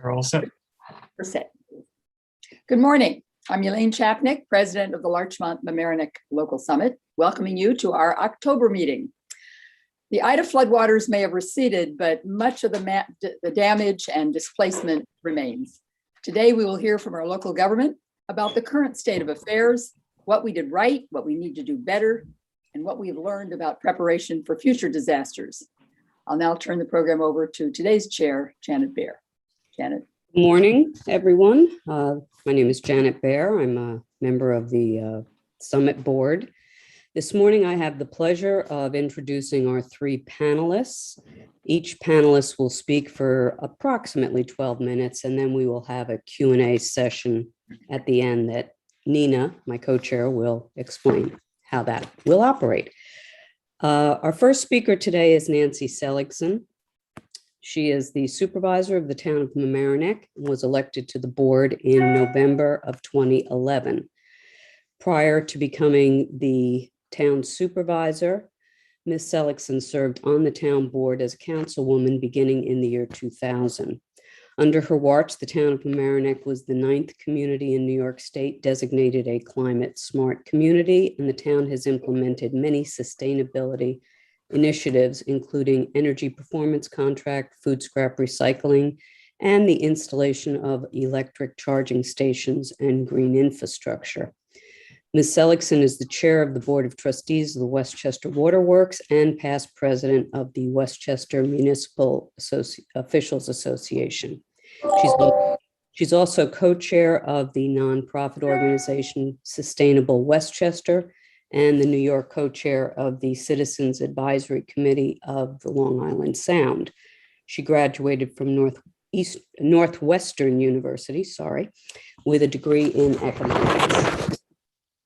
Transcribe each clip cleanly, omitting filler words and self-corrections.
We're all set. We're set. Good morning. I'm Elaine Chapnick, President of the Larchmont Marinette Local Summit, welcoming you to our October meeting. The Ida floodwaters may have receded, but much of the damage and displacement remains. Today, we will hear from our local government about the current state of affairs, what we did right, what we need to do better, and what we've learned about preparation for future disasters. I'll now turn the program over to today's chair, Janet Baer. Janet. Good morning, everyone. My name is Janet Baer. I'm a member of the Summit Board. This morning, I have the pleasure of introducing our three panelists. Each panelist will speak for approximately 12 minutes, and then we will have a Q&A session at the end that Nina, my co-chair, will explain how that will operate. Our first speaker today is Nancy Seligson. She is the supervisor of the town of Marinette and was elected to the board in November of 2011. Prior to becoming the town supervisor, Ms. Seligson served on the town board as a councilwoman beginning in the year 2000. Under her watch, the town of Marinette was the 9th community in New York State designated a climate smart community, and the town has implemented many sustainability initiatives, including energy performance contract, food scrap recycling, and the installation of electric charging stations and green infrastructure. Ms. Seligson is the chair of the Board of Trustees of the Westchester Waterworks and past president of the Westchester Municipal Officials Association. She's also co-chair of the nonprofit organization Sustainable Westchester and the New York co-chair of the Citizens Advisory Committee of the Long Island Sound. She graduated from Northwestern University, with a degree in economics.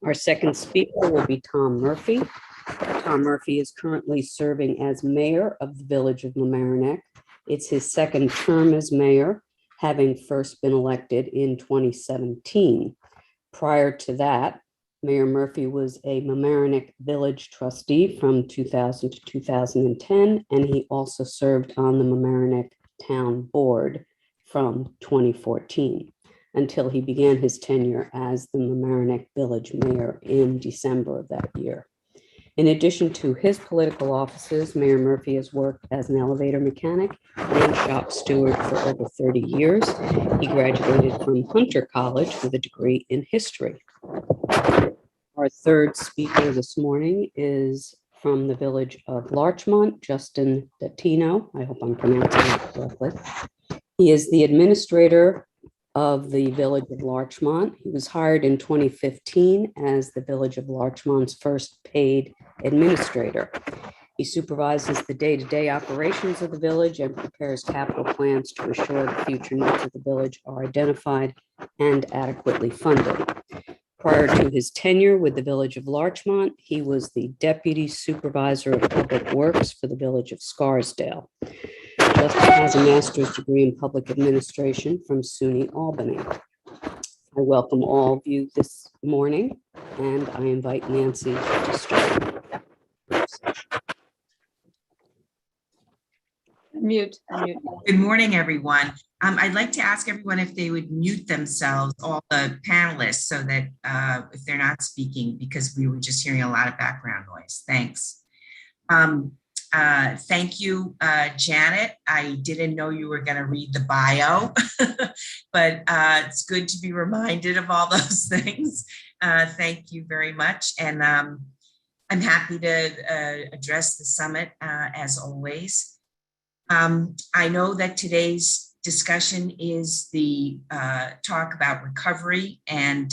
Our second speaker will be Tom Murphy. Tom Murphy is currently serving as mayor of the Village of Marinette. It's his second term as mayor, having first been elected in 2017. Prior to that, Mayor Murphy was a Marinette Village trustee from 2000 to 2010, and he also served on the Marinette Town Board from 2014 until he began his tenure as the Marinette Village Mayor in December of that year. In addition to his political offices, Mayor Murphy has worked as an elevator mechanic and shop steward for over 30 years. He graduated from Hunter College with a degree in history. Our third speaker this morning is from the Village of Larchmont, Justin Dattino. I hope I'm pronouncing that correctly. He is the administrator of the Village of Larchmont. He was hired in 2015 as the Village of Larchmont's first paid administrator. He supervises the day-to-day operations of the village and prepares capital plans to ensure the future needs of the village are identified and adequately funded. Prior to his tenure with the Village of Larchmont, he was the Deputy Supervisor of Public Works for the Village of Scarsdale. Justin has a master's degree in public administration from SUNY Albany. I welcome all of you this morning, and I invite Nancy to start. Unmute. Good morning, everyone. I'd like to ask everyone if they would mute themselves, all the panelists, so that if they're not speaking, because we were just hearing a lot of background noise. Thanks. Thank you, Janet. I didn't know you were going to read the bio, but it's good to be reminded of all those things. Thank you very much. And I'm happy to address the summit as always. I know that today's discussion is the talk about recovery and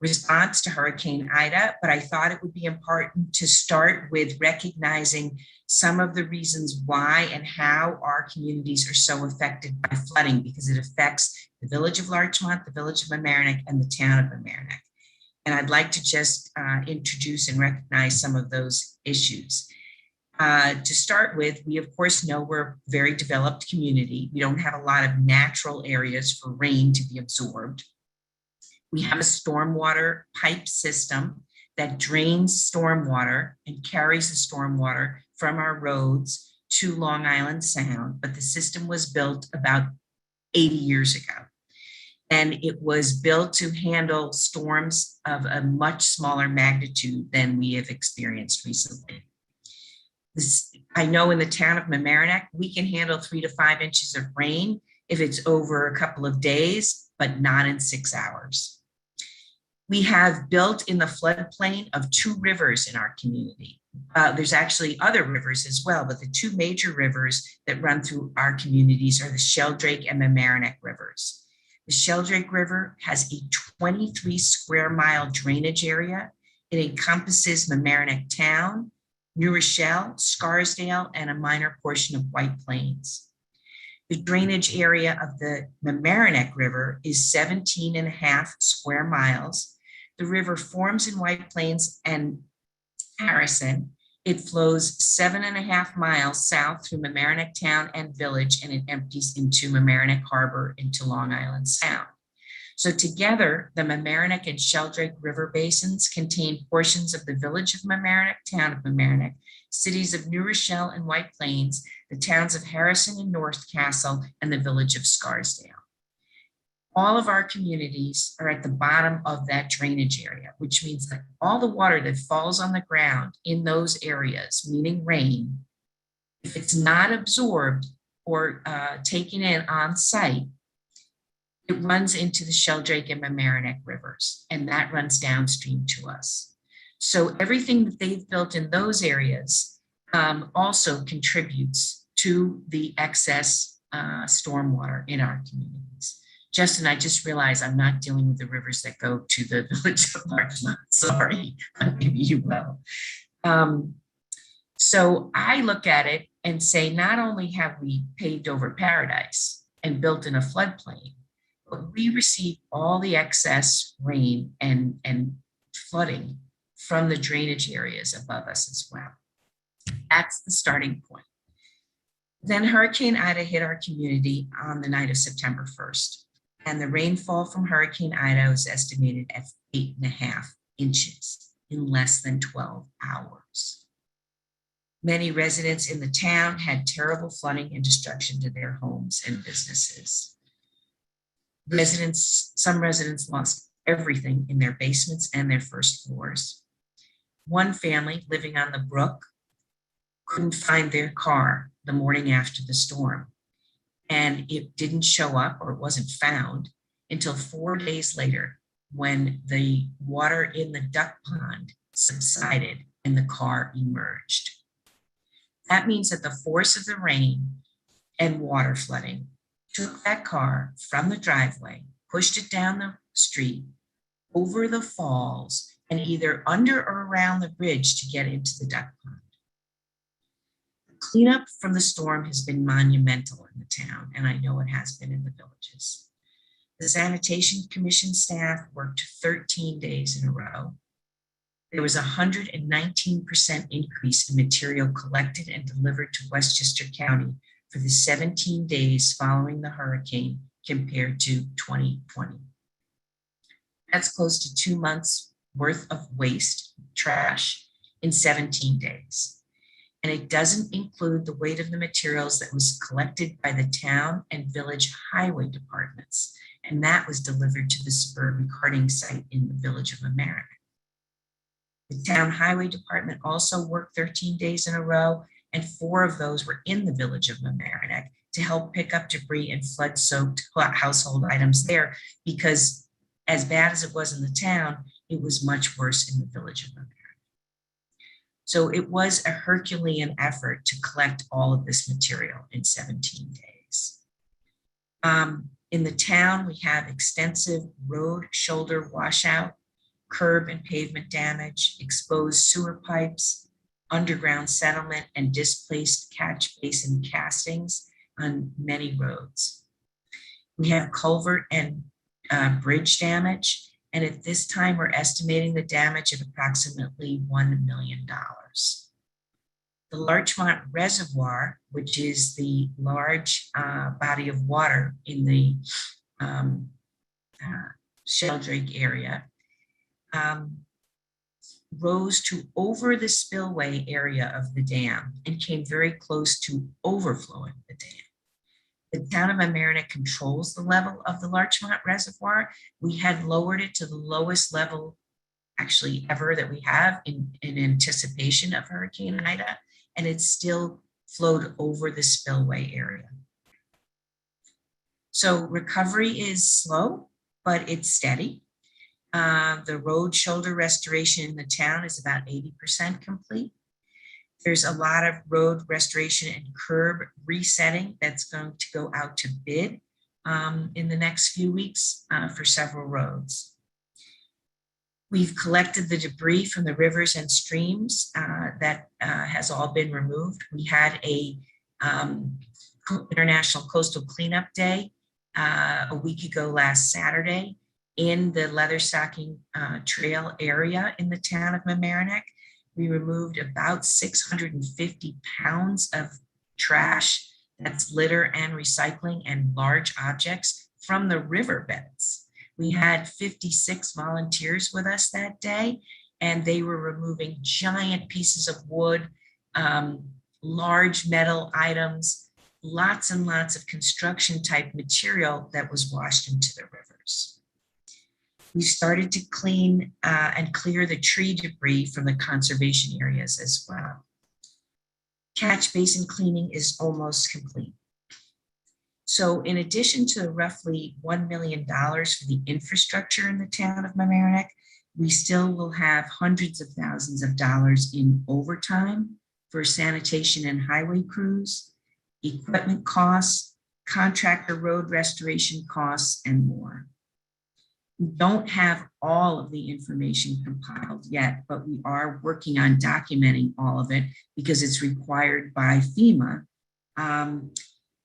response to Hurricane Ida, but I thought it would be important to start with recognizing some of the reasons why and how our communities are so affected by flooding, because it affects the Village of Larchmont, the Village of Marinette, and the town of Marinette. And I'd like to just introduce and recognize some of those issues. To start with, we of course know we're a very developed community. We don't have a lot of natural areas for rain to be absorbed. We have a stormwater pipe system that drains stormwater and carries the stormwater from our roads to Long Island Sound, but the system was built about 80 years ago. And it was built to handle storms of a much smaller magnitude than we have experienced recently. I know in the town of Mamaroneck, we can handle 3 to 5 inches of rain if it's over a couple of days, but not in 6 hours. We have built in the floodplain of 2 rivers in our community. There's actually other rivers as well, but the 2 major rivers that run through our communities are the Sheldrake and Mamaroneck rivers. The Sheldrake River has a 23 square mile drainage area. It encompasses Mamaroneck town, New Rochelle, Scarsdale, and a minor portion of White Plains. The drainage area of the Mamaroneck River is 17.5 square miles. The river forms in White Plains and Harrison. It flows 7.5 miles south through Mamaroneck town and village, and it empties into Mamaroneck Harbor into Long Island Sound. So together, the Mamaroneck and Sheldrake River basins contain portions of the village of Mamaroneck, town of Mamaroneck, cities of New Rochelle and White Plains, the towns of Harrison and North Castle, and the village of Scarsdale. All of our communities are at the bottom of that drainage area, which means that all the water that falls on the ground in those areas, meaning rain, if it's not absorbed or taken in on site, it runs into the Sheldrake and Mamaroneck rivers, and that runs downstream to us. So everything that they've built in those areas also contributes to the excess stormwater in our communities. Justin, I just realized I'm not dealing with the rivers that go to the village of Larchmont. Sorry, maybe you will. So I look at it and say, not only have we paved over paradise and built in a floodplain, but we receive all the excess rain and flooding from the drainage areas above us as well. That's the starting point. Then Hurricane Ida hit our community on the night of September 1st. And the rainfall from Hurricane Ida was estimated at 8.5 inches in less than 12 hours. Many residents in the town had terrible flooding and destruction to their homes and businesses. Some residents lost everything in their basements and their first floors. One family living on the brook couldn't find their car the morning after the storm. And it didn't show up, or it wasn't found, until 4 days later, when the water in the duck pond subsided and the car emerged. That means that the force of the rain and water flooding took that car from the driveway, pushed it down the street, over the falls, and either under or around the bridge to get into the duck pond. Cleanup from the storm has been monumental in the town, and I know it has been in the villages. The Sanitation Commission staff worked 13 days in a row. There was a 119% increase in material collected and delivered to Westchester County for the 17 days following the hurricane compared to 2020. That's close to 2 months worth of waste, trash, in 17 days. And it doesn't include the weight of the materials that was collected by the town and village highway departments. And that was delivered to the suburban carting site in the village of Mamaroneck. The town highway department also worked 13 days in a row, and 4 of those were in the village of Mamaroneck to help pick up debris and flood-soaked household items there, because as bad as it was in the town, it was much worse in the village of Mamaroneck. So it was a Herculean effort to collect all of this material in 17 days. In the town, we have extensive road shoulder washout, curb and pavement damage, exposed sewer pipes, underground settlement, and displaced catch basin castings on many roads. We have culvert and bridge damage, and at this time, we're estimating the damage of approximately $1 million. The Larchmont Reservoir, which is the large body of water in the Sheldrake area, rose to over the spillway area of the dam and came very close to overflowing the dam. The town of Mamaroneck controls the level of the Larchmont Reservoir. We had lowered it to the lowest level actually ever that we have in anticipation of Hurricane Ida, and it still flowed over the spillway area. So recovery is slow, but it's steady. The road shoulder restoration in the town is about 80% complete. There's a lot of road restoration and curb resetting that's going to go out to bid in the next few weeks for several roads. We've collected the debris from the rivers and streams that has all been removed. We had a International Coastal Cleanup Day a week ago last Saturday in the Leatherstocking Trail area in the town of Mamaroneck. We removed about 650 pounds of trash, that's litter and recycling and large objects from the riverbeds. We had 56 volunteers with us that day, and they were removing giant pieces of wood, large metal items, lots and lots of construction type material that was washed into the rivers. We started to clean and clear the tree debris from the conservation areas as well. Catch basin cleaning is almost complete. So in addition to roughly $1 million for the infrastructure in the town of Mamaroneck, we still will have hundreds of thousands of dollars in overtime for sanitation and highway crews, equipment costs, contractor road restoration costs, and more. We don't have all of the information compiled yet, but we are working on documenting all of it because it's required by FEMA.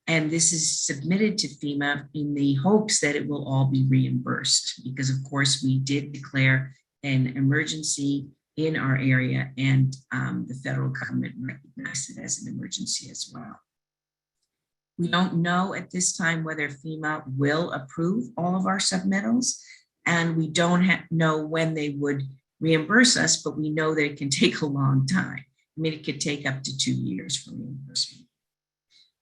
And this is submitted to FEMA in the hopes that it will all be reimbursed because, of course, we did declare an emergency in our area and the federal government recognized it as an emergency as well. We don't know at this time whether FEMA will approve all of our submittals, and we don't know when they would reimburse us, but we know that it can take a long time. I mean, it could take up to 2 years for reimbursement.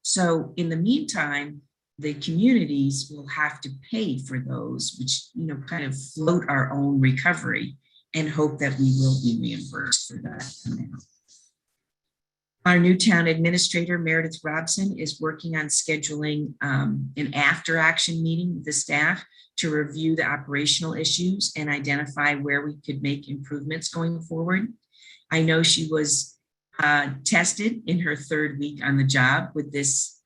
So in the meantime, the communities will have to pay for those, which, you know, kind of float our own recovery and hope that we will be reimbursed for that amount. Our new town administrator, Meredith Robson, is working on scheduling an after action meeting with the staff to review the operational issues and identify where we could make improvements going forward. I know she was tested in her 3rd week on the job with this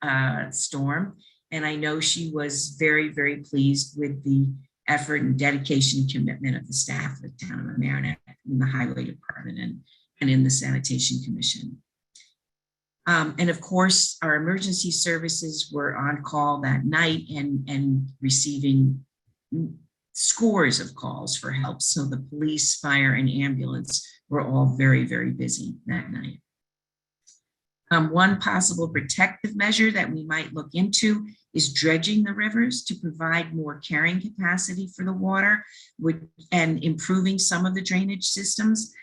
storm, and I know she was very, very pleased with the effort and dedication and commitment of the staff of the town of Mamaroneck, in the highway department and in the sanitation commission. And of course, our emergency services were on call that night and receiving scores of calls for help. So the police, fire, and ambulance were all very, very busy that night. One possible protective measure that we might look into is dredging the rivers to provide more carrying capacity for the water and improving some of the drainage systems.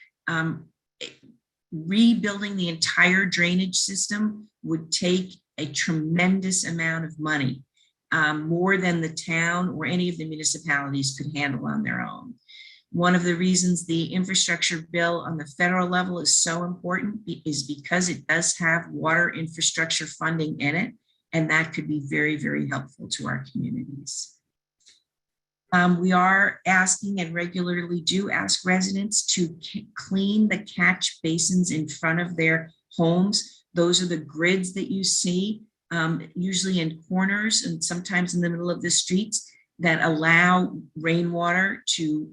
Rebuilding the entire drainage system would take a tremendous amount of money, more than the town or any of the municipalities could handle on their own. One of the reasons the infrastructure bill on the federal level is so important is because it does have water infrastructure funding in it, and that could be very, very helpful to our communities. We are asking and regularly do ask residents to clean the catch basins in front of their homes. Those are the grids that you see, usually in corners and sometimes in the middle of the streets, that allow rainwater to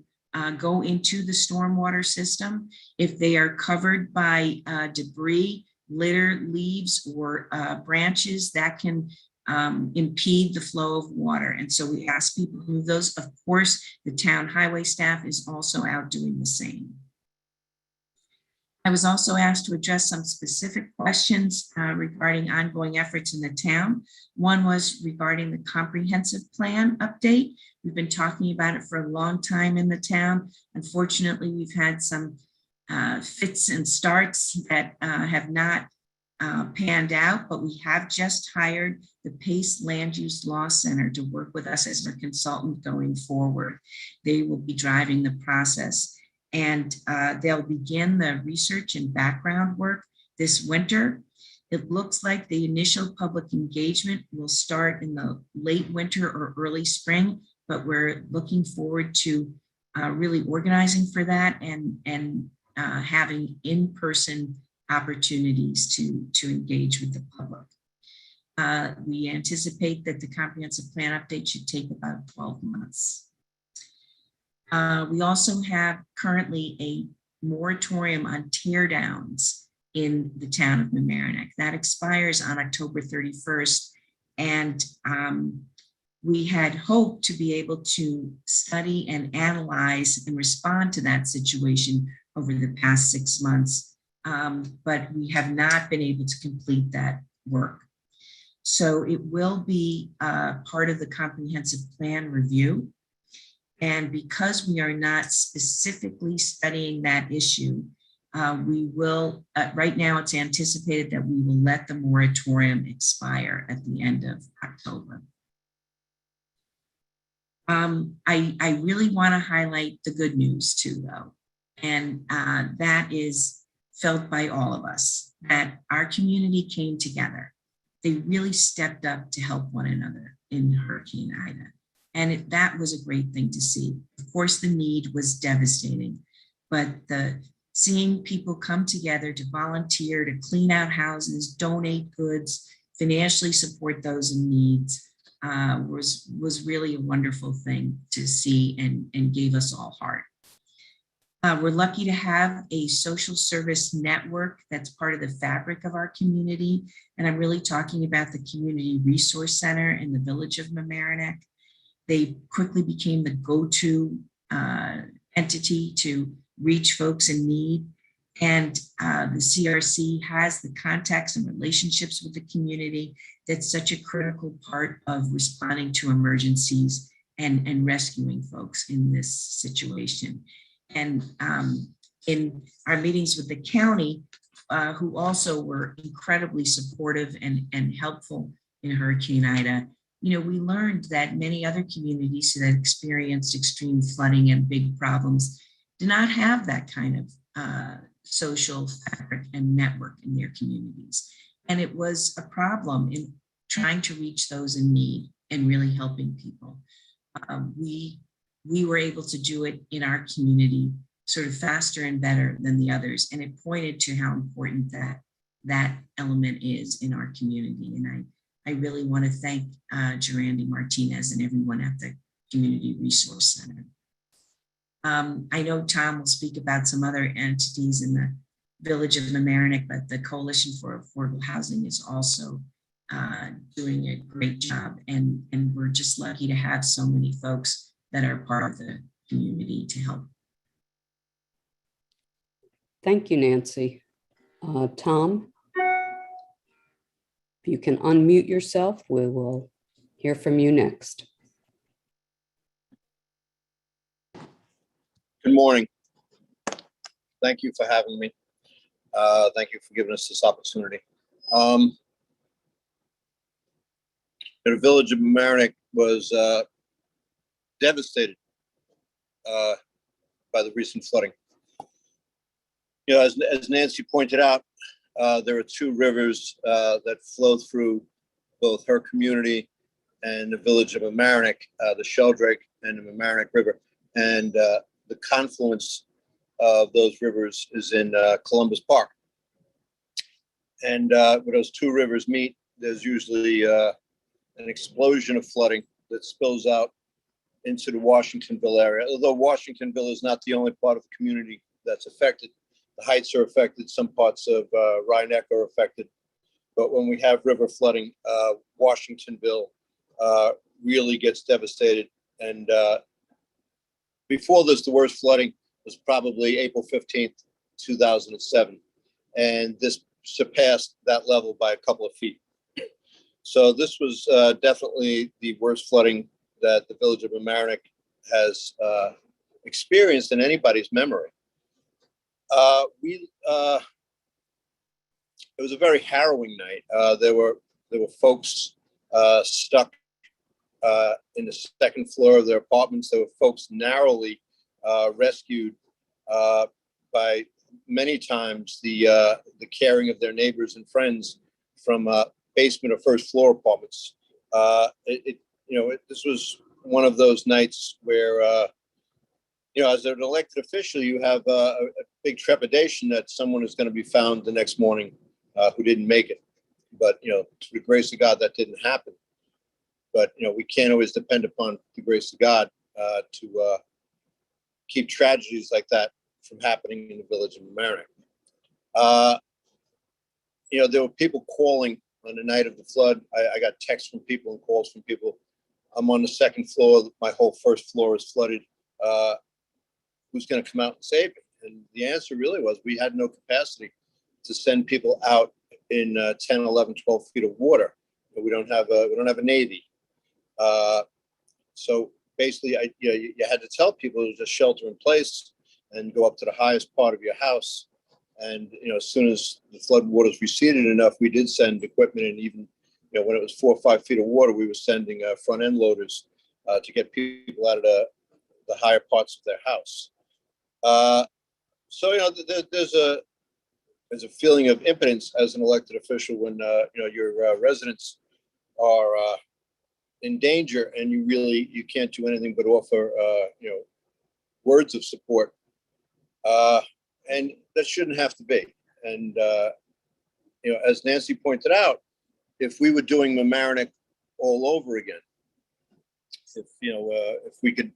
go into the stormwater system. If they are covered by debris, litter, leaves, or branches, that can impede the flow of water. And so we ask people to move those. Of course, the town highway staff is also out doing the same. I was also asked to address some specific questions regarding ongoing efforts in the town. One was regarding the comprehensive plan update. We've been talking about it for a long time in the town. Unfortunately, we've had some fits and starts that have not panned out, but we have just hired the Pace Land Use Law Center to work with us as our consultant going forward. They will be driving the process, and they'll begin the research and background work this winter. It looks like the initial public engagement will start in the late winter or early spring, but we're looking forward to really organizing for that and having in-person opportunities to engage with the public. We anticipate that the comprehensive plan update should take about 12 months. We also have currently a moratorium on tear downs in the town of Mamaroneck. That expires on October 31st. And we had hoped to be able to study and analyze and respond to that situation over the past 6 months. But we have not been able to complete that work. So it will be part of the comprehensive plan review. And because we are not specifically studying that issue, we will, right now it's anticipated that we will let the moratorium expire at the end of October. I really want to highlight the good news too, though. And that is felt by all of us, that our community came together. They really stepped up to help one another in Hurricane Ida. And that was a great thing to see. Of course, the need was devastating, but seeing people come together to volunteer, to clean out houses, donate goods, financially support those in need was really a wonderful thing to see and gave us all heart. We're lucky to have a social service network that's part of the fabric of our community. And I'm really talking about the Community Resource Center in the Village of Mamaroneck. They quickly became the go-to entity to reach folks in need. And the CRC has the contacts and relationships with the community. That's such a critical part of responding to emergencies and rescuing folks in this situation. And in our meetings with the county, who also were incredibly supportive and helpful in Hurricane Ida, you know, we learned that many other communities that experienced extreme flooding and big problems did not have that kind of social fabric and network in their communities. And it was a problem in trying to reach those in need and really helping people. We were able to do it in our community sort of faster and better than the others. And it pointed to how important that element is in our community. And I really want to thank Gerandi Martinez and everyone at the Community Resource Center. I know Tom will speak about some other entities in the Village of Mamaroneck, but the Coalition for Affordable Housing is also doing a great job. And we're just lucky to have so many folks that are part of the community to help. Thank you, Nancy. Tom, if you can unmute yourself, we will hear from you next. Good morning. Thank you for having me. Thank you for giving us this opportunity. The Village of Mamaroneck was devastated by the recent flooding. You know, as Nancy pointed out, there are two rivers that flow through both her community and the Village of Mamaroneck, the Sheldrake and the Marinette River. And the confluence of those rivers is in Columbus Park. And where those two rivers meet, there's usually an explosion of flooding that spills out into the Washingtonville area. Although Washingtonville is not the only part of the community that's affected. The Heights are affected, some parts of Rhinebeck are affected. But when we have river flooding, Washingtonville really gets devastated. And before this, the worst flooding was probably April 15th, 2007. And this surpassed that level by a couple of feet. So this was definitely the worst flooding that the Village of Mamaroneck has experienced in anybody's memory. it was a very harrowing night. There were folks stuck in the second floor of their apartments. There were folks narrowly rescued by many times the caring of their neighbors and friends from basement or first floor apartments. This was one of those nights where, as an elected official, you have a big trepidation that someone is going to be found the next morning who didn't make it. But, to the grace of God, that didn't happen. But, we can't always depend upon the grace of God to keep tragedies like that from happening in the village of Mamaroneck. There were people calling on the night of the flood. I got texts from people and calls from people. I'm on the second floor. My whole first floor is flooded. Who's going to come out and save me? And the answer really was we had no capacity to send people out in 10, 11, 12 feet of water. We don't have a Navy. So basically, you had to tell people to just shelter in place and go up to the highest part of your house. And, as soon as the flood waters receded enough, we did send equipment. And even, when it was 4 or 5 feet of water, we were sending front end loaders to get people out of the higher parts of their house. There's a feeling of impotence as an elected official when, your residents are in danger and you can't do anything but offer, words of support. And that shouldn't have to be. And, as Nancy pointed out, if we were doing Mamaroneck all over again, if we could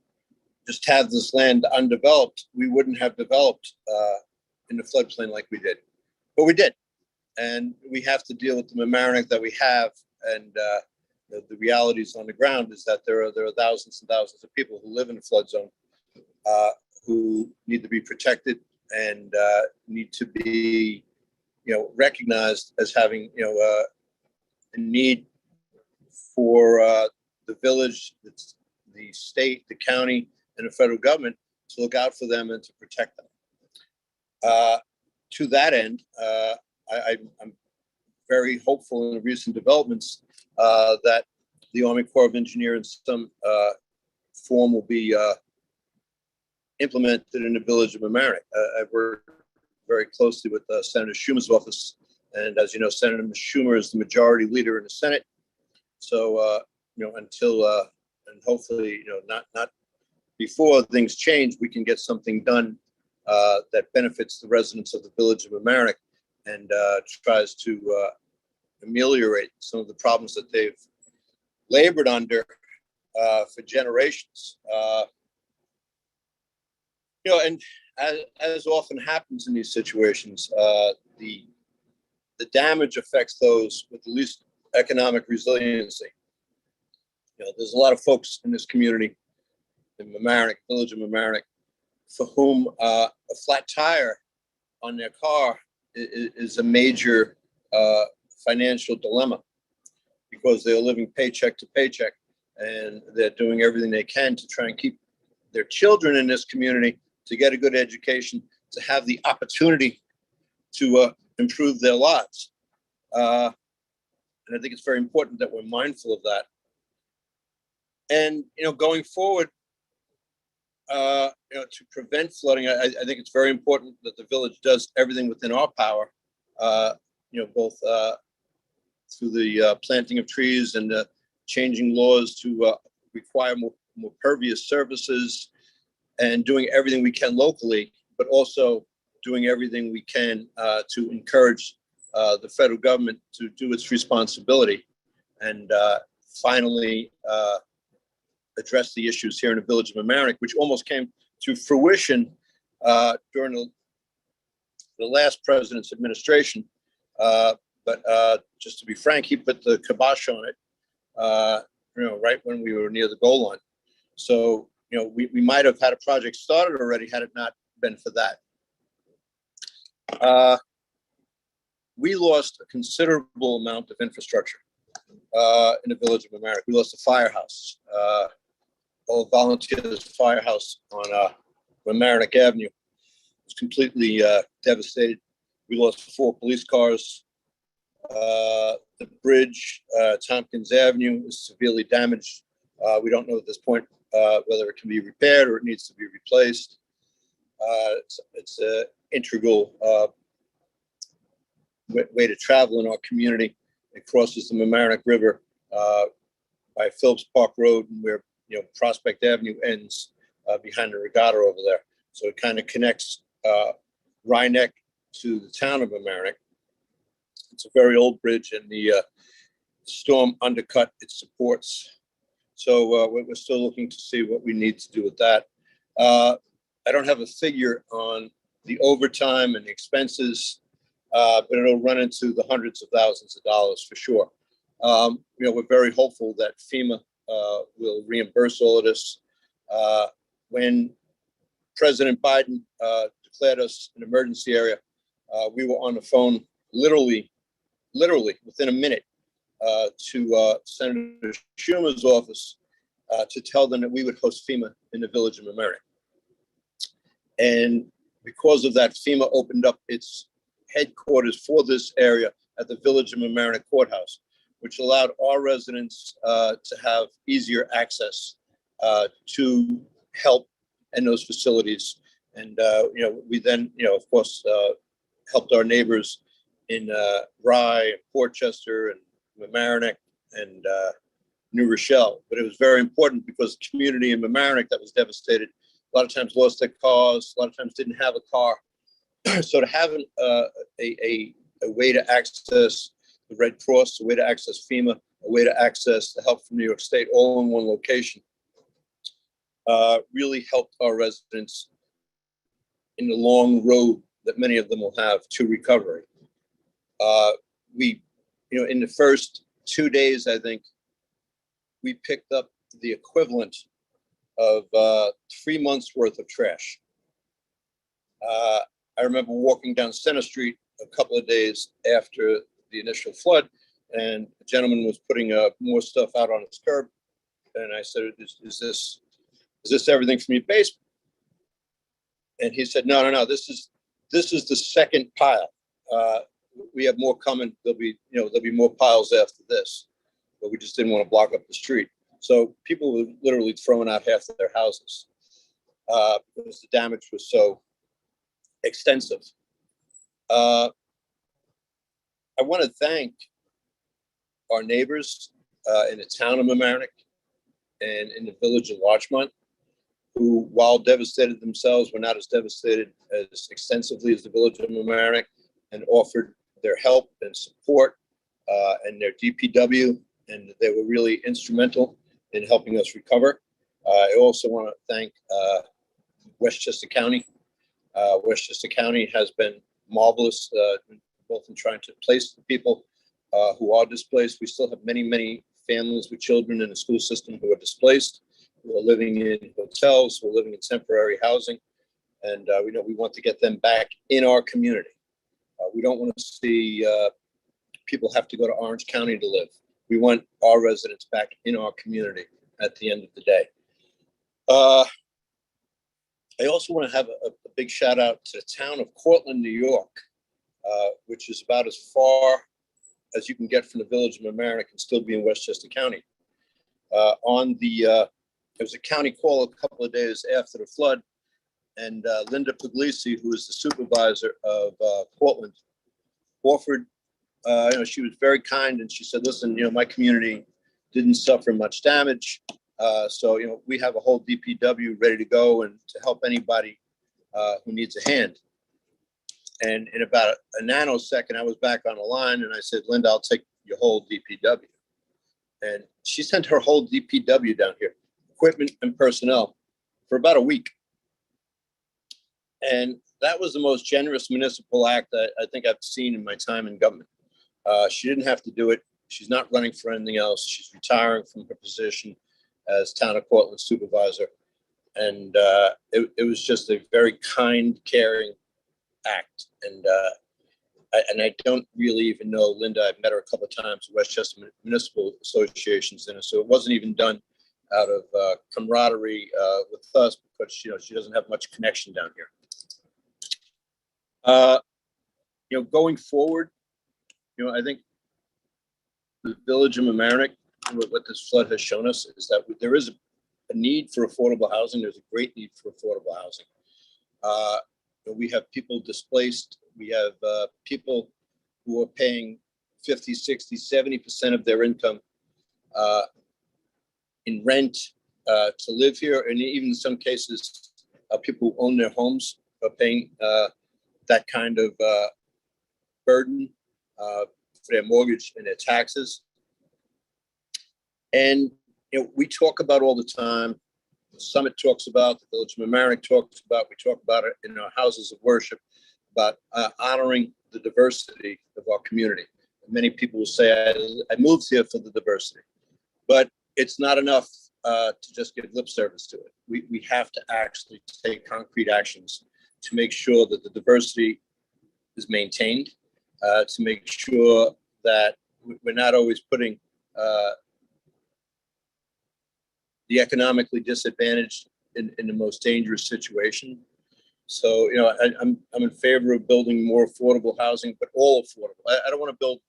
just have this land undeveloped, we wouldn't have developed in the floodplain like we did. But we did. And we have to deal with the Mamaroneck that we have. And the realities on the ground is that there are thousands and thousands of people who live in the flood zone who need to be protected and need to be, recognized as having, a need for the village, the state, the county, and the federal government to look out for them and to protect them. To that end, I'm very hopeful in the recent developments that the Army Corps of Engineers in some form will be implemented in the village of Mamaroneck. I've worked very closely with Senator Schumer's office. And as you know, Senator Schumer is the majority leader in the Senate. So, until and hopefully, not before things change, we can get something done that benefits the residents of the village of Mamaroneck and tries to ameliorate some of the problems that they've labored under for generations. And as often happens in these situations, the damage affects those with the least economic resiliency. There's a lot of folks in this community, in Mamaroneck, village of Mamaroneck, for whom a flat tire on their car is a major financial dilemma because they're living paycheck to paycheck and they're doing everything they can to try and keep their children in this community to get a good education, to have the opportunity to improve their lives. And I think it's very important that we're mindful of that. And, going forward, to prevent flooding, I think it's very important that the village does everything within our power, both through the planting of trees and changing laws to require more pervious services and doing everything we can locally, but also doing everything we can to encourage the federal government to do its responsibility and finally address the issues here in the village of Mamaroneck, which almost came to fruition during the last president's administration. But just to be frank, he put the kibosh on it, right when we were near the goal line. So, we might have had a project started already had it not been for that. We lost a considerable amount of infrastructure in the village of Mamaroneck. We lost a firehouse, all volunteers firehouse on Mamaroneck Avenue. It was completely devastated. We lost 4 police cars. The bridge, Tompkins Avenue, is severely damaged. We don't know at this point whether it can be repaired or it needs to be replaced. It's an integral way to travel in our community. It crosses the Marinette River by Phillips Park Road, and where Prospect Avenue ends behind the regatta over there. So it kind of connects Rhinebeck to the town of Mamaroneck. It's a very old bridge, and the storm undercut its supports. So we're still looking to see what we need to do with that. I don't have a figure on the overtime and the expenses, but it'll run into the hundreds of thousands of dollars for sure. We're very hopeful that FEMA will reimburse all of this. When President Biden declared us an emergency area, we were on the phone literally within a minute to Senator Schumer's office to tell them that we would host FEMA in the Village of Mamaroneck. And because of that, FEMA opened up its headquarters for this area at the Village of Mamaroneck Courthouse, which allowed our residents to have easier access to help in those facilities. And, we then, of course, helped our neighbors in Rye, Portchester, and Mamaroneck, and New Rochelle. But it was very important because the community in Mamaroneck that was devastated, a lot of times lost their cars, a lot of times didn't have a car. So to have a way to access the Red Cross, a way to access FEMA, a way to access the help from New York State, all in one location, really helped our residents in the long road that many of them will have to recovery. In the first 2 days, I think, we picked up the equivalent of 3 months worth of trash. I remember walking down Center Street a couple of days after the initial flood, and a gentleman was putting more stuff out on his curb. And I said, is this everything from your basement? And he said, no, this is the second pile. We have more coming. There'll be more piles after this, but we just didn't want to block up the street. So people were literally throwing out half of their houses because the damage was so extensive. I want to thank our neighbors in the town of Mamaroneck and in the village of Larchmont, who, while devastated themselves, were not as devastated as extensively as the village of Mamaroneck, and offered their help and support and their DPW, and they were really instrumental in helping us recover. I also want to thank Westchester County. Westchester County has been marvelous, both in trying to place the people who are displaced. We still have many families with children in the school system who are displaced, who are living in hotels, who are living in temporary housing. And we want to get them back in our community. We don't want to see people have to go to Orange County to live. We want our residents back in our community at the end of the day. I also want to have a big shout out to the town of Cortland, New York, which is about as far as you can get from the village of Mamaroneck and still be in Westchester County. There was a county call a couple of days after the flood, and Linda Puglisi, who is the supervisor of Cortland, offered, she was very kind, and she said, listen, my community didn't suffer much damage. So, we have a whole DPW ready to go and to help anybody who needs a hand. And in about a nanosecond, I was back on the line, and I said, Linda, I'll take your whole DPW. And she sent her whole DPW down here, equipment and personnel, for about a week. And that was the most generous municipal act I think I've seen in my time in government. She didn't have to do it. She's not running for anything else. She's retiring from her position as town of Cortland supervisor. And it was just a very kind, caring act. And I don't really even know Linda. I've met her a couple of times at Westchester Municipal Associations, and so it wasn't even done out of camaraderie with us, because she doesn't have much connection down here. Going forward, I think the Village of Mamaroneck, what this flood has shown us is that there is a need for affordable housing. There's a great need for affordable housing. We have people displaced. We have people who are paying 50, 60, 70% of their income in rent to live here. And even in some cases, people who own their homes are paying that kind of burden for their mortgage and their taxes. And we talk about all the time, the Summit talks about, the Village of Mamaroneck talks about, we talk about it in our houses of worship, about honoring the diversity of our community. Many people will say, I moved here for the diversity, but it's not enough to just give lip service to it. We have to actually take concrete actions to make sure that the diversity is maintained, to make sure that we're not always putting the economically disadvantaged in the most dangerous situation. So, I'm in favor of building more affordable housing, but all affordable. I don't want to build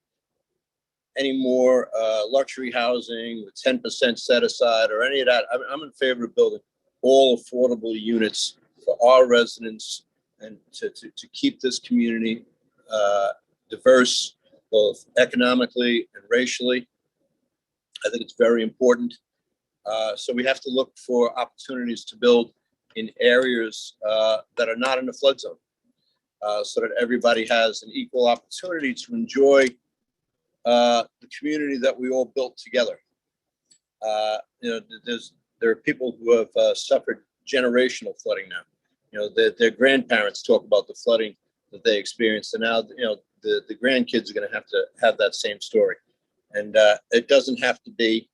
any more luxury housing with 10% set aside or any of that. I'm in favor of building all affordable units for our residents and to keep this community diverse, both economically and racially. I think it's very important. So we have to look for opportunities to build in areas that are not in the flood zone, so that everybody has an equal opportunity to enjoy the community that we all built together. There are people who have suffered generational flooding now. Their grandparents talk about the flooding that they experienced, and now the grandkids are going to have that same story, and it doesn't have to be.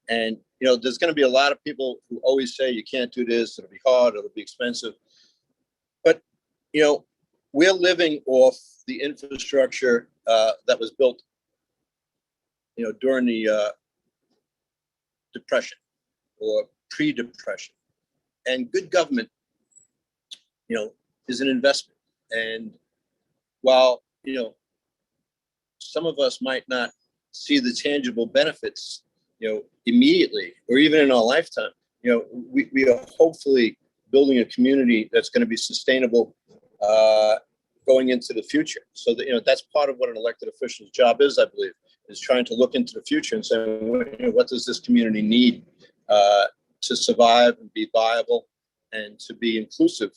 And there's going to be a lot of people who always say you can't do this, it'll be hard, it'll be expensive. But we're living off the infrastructure that was built during the Depression or pre-Depression. And good government is an investment. And while some of us might not see the tangible benefits immediately or even in our lifetime, we are hopefully building a community that's going to be sustainable going into the future. So that that's part of what an elected official's job is, I believe, is trying to look into the future and say, what does this community need to survive and be viable and to be inclusive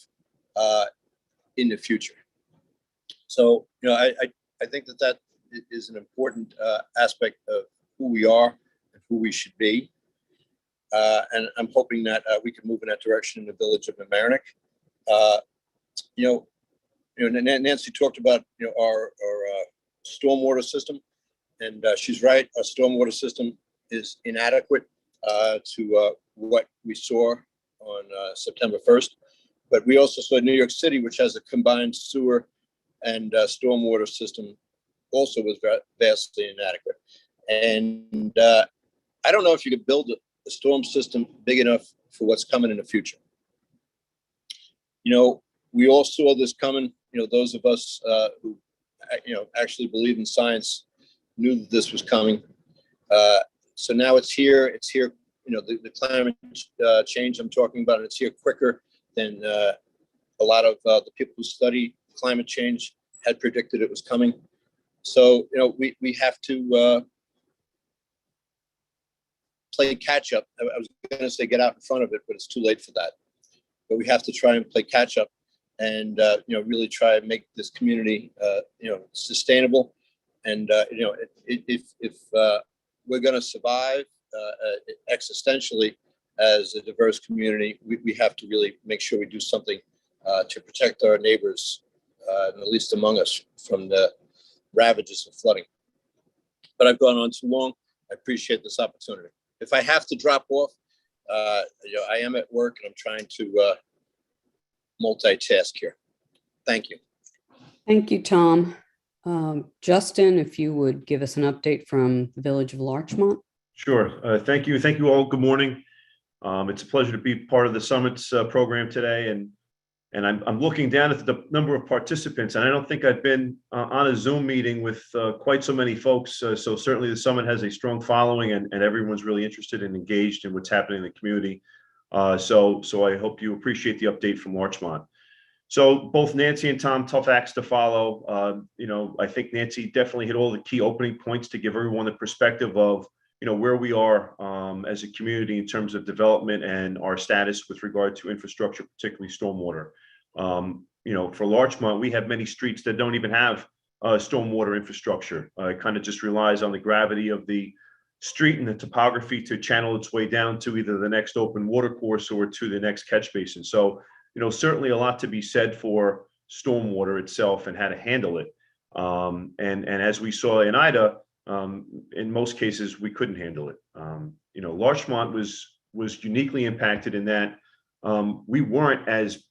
in the future. So I think that is an important aspect of who we are and who we should be. And I'm hoping that we can move in that direction in the Village of Mamaroneck. Nancy talked about our stormwater system, and she's right. Our stormwater system is inadequate to what we saw on September 1st. But we also saw New York City, which has a combined sewer and stormwater system, also was vastly inadequate. And I don't know if you could build a storm system big enough for what's coming in the future. We all saw this coming. Those of us who actually believe in science knew that this was coming. So now it's here. It's here. The climate change I'm talking about, and it's here quicker than a lot of the people who study climate change had predicted it was coming. So we have to play catch up. I was going to say get out in front of it, but it's too late for that. But we have to try and play catch up, and really try and make this community sustainable. And if we're going to survive existentially as a diverse community, we have to really make sure we do something to protect our neighbors, at least among us, from the ravages of flooding. But I've gone on too long. I appreciate this opportunity. If I have to drop off, I am at work and I'm trying to multitask here. Thank you. Thank you, Tom. Justin, if you would give us an update from the Village of Larchmont. Sure. Thank you. Thank you all. Good morning. It's a pleasure to be part of the Summit's program today. And I'm looking down at the number of participants, and I don't think I've been on a Zoom meeting with quite so many folks. So certainly the summit has a strong following, and everyone's really interested and engaged in what's happening in the community. So I hope you appreciate the update from Larchmont. So both Nancy and Tom, tough acts to follow. I think Nancy definitely hit all the key opening points to give everyone the perspective of where we are as a community in terms of development and our status with regard to infrastructure, particularly stormwater. For Larchmont, we have many streets that don't even have stormwater infrastructure. It kind of just relies on the gravity of the street and the topography to channel its way down to either the next open water course or to the next catch basin. So, certainly a lot to be said for stormwater itself and how to handle it. And as we saw in Ida, in most cases, we couldn't handle it. Larchmont was uniquely impacted in that we weren't as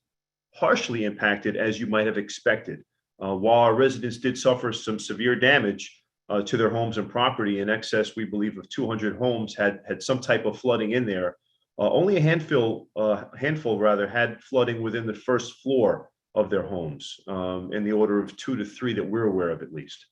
harshly impacted as you might have expected. While our residents did suffer some severe damage to their homes and property, in excess, we believe, of 200 homes had some type of flooding in there. Only a handful had flooding within the first floor of their homes, in the order of 2 to 3 that we're aware of, at least.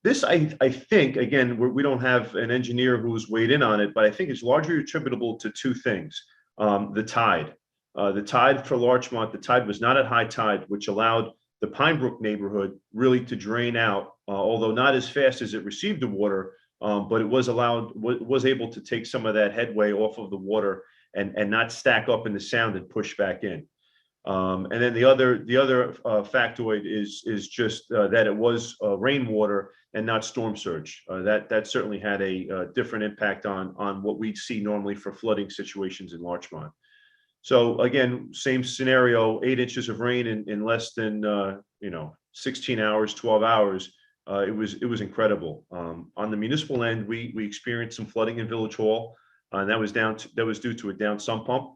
This, I think, again, we don't have an engineer who's weighed in on it, but I think it's largely attributable to 2 things. The tide. The tide for Larchmont, the tide was not at high tide, which allowed the Pinebrook neighborhood really to drain out, although not as fast as it received the water, but it was able to take some of that headway off of the water and not stack up in the sound and push back in. And then the other factoid is just that it was rainwater and not storm surge. That certainly had a different impact on what we'd see normally for flooding situations in Larchmont. So again, same scenario, 8 inches of rain in less than 16 hours, 12 hours. It was incredible. On the municipal end, we experienced some flooding in Village Hall, and that was due to a down sump pump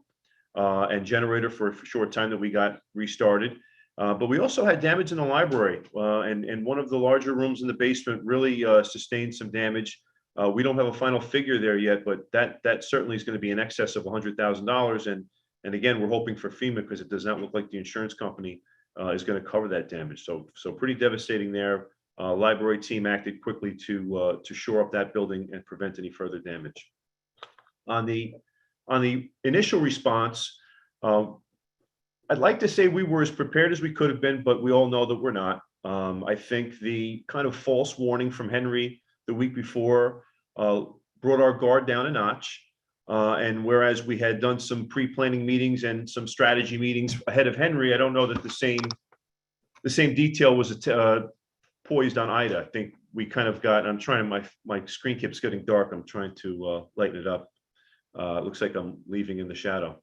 and generator for a short time that we got restarted. But we also had damage in the library, and one of the larger rooms in the basement really sustained some damage. We don't have a final figure there yet, but that certainly is going to be in excess of $100,000. And again, we're hoping for FEMA because it does not look like the insurance company is going to cover that damage. So pretty devastating there. Library team acted quickly to shore up that building and prevent any further damage. On the initial response, I'd like to say we were as prepared as we could have been, but we all know that we're not. I think the kind of false warning from Henry the week before brought our guard down a notch. And whereas we had done some pre-planning meetings and some strategy meetings ahead of Henry, I don't know that the same detail was poised on Ida. I think we kind of got, I'm trying, my screen keeps getting dark. I'm trying to lighten it up. It looks like I'm leaving in the shadow.